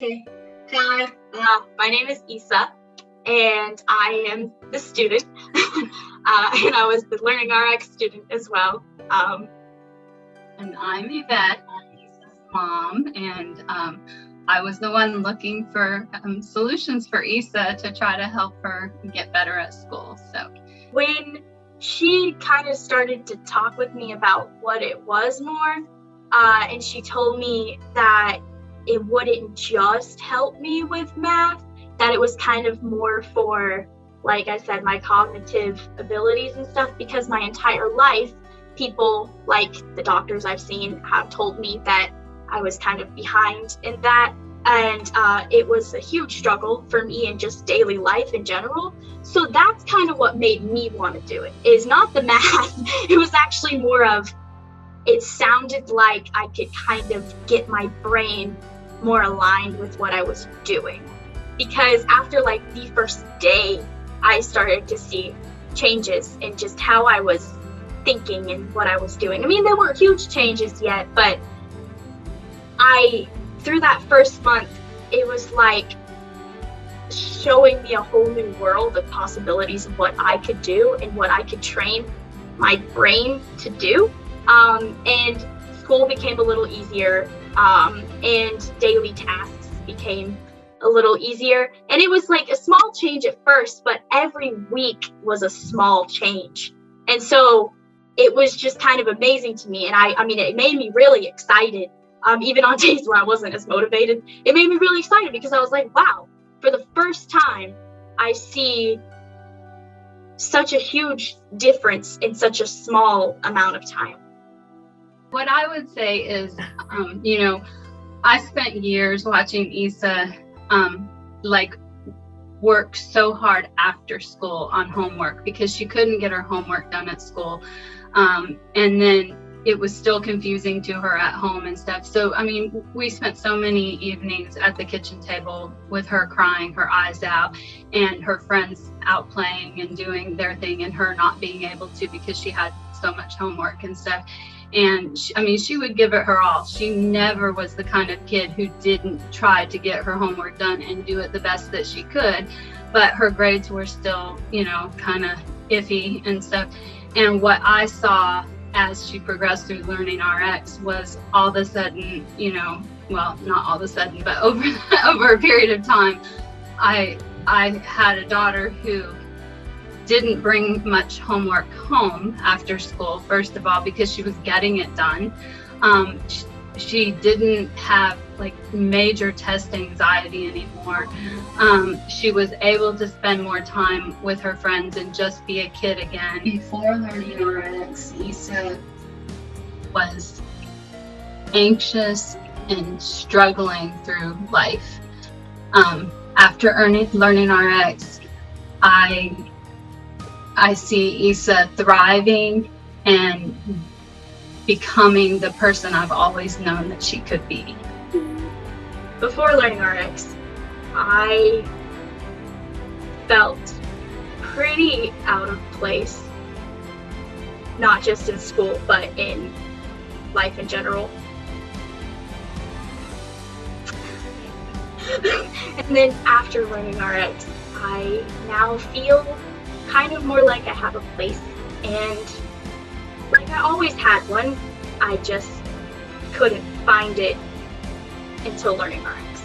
Okay. Hi, my name is Isa, and I am the student, and I was the LearningRx student as well. And I'm Yvette, I'm Isa's mom, and I was the one looking for solutions for Isa to try to help her get better at school. So when she kind of started to talk with me about what it was more, and she told me that it wouldn't just help me with math, that it was kind of more for, like I said, my cognitive abilities and stuff, because my entire life, people like the doctors I've seen have told me that I was kind of behind in that. And it was a huge struggle for me in just daily life in general. So that's kind of what made me want to do it, is not the math. It was actually more of, it sounded like I could kind of get my brain more aligned with what I was doing. Because after like the first day, I started to see changes in just how I was thinking and what I was doing. I mean, there weren't huge changes yet, but through that first month, it was like showing me a whole new world of possibilities of what I could do and what I could train my brain to do. And school became a little easier, and daily tasks became a little easier. And it was like a small change at first, but every week was a small change. And so it was just kind of amazing to me. And I mean, it made me really excited. Even on days where I wasn't as motivated, it made me really excited because I was like, wow, for the first time, I see such a huge difference in such a small amount of time. what I would say is, I spent years watching Isa work so hard after school on homework because she couldn't get her homework done at school. And then it was still confusing to her at home and stuff. So, I mean, we spent so many evenings at the kitchen table with her crying her eyes out and her friends out playing and doing their thing and her not being able to because she had so much homework and stuff. And she would give it her all. She never was the kind of kid who didn't try to get her homework done and do it the best that she could, but her grades were still, kind of iffy and stuff. And what I saw as she progressed through LearningRx was all of a sudden, well, not all of a sudden, but over a period of time, I had a daughter who didn't bring much homework home after school, first of all, because she was getting it done. She didn't have major test anxiety anymore. She was able to spend more time with her friends and just be a kid again. Before LearningRx, Isa was anxious and struggling through life. After LearningRx, I see Isa thriving and becoming the person I've always known that she could be. Before LearningRx, I felt pretty out of place, not just in school, but in life in general. And then after LearningRx, I now feel kind of more like I have a place, and like I always had one. I just couldn't find it until LearningRx.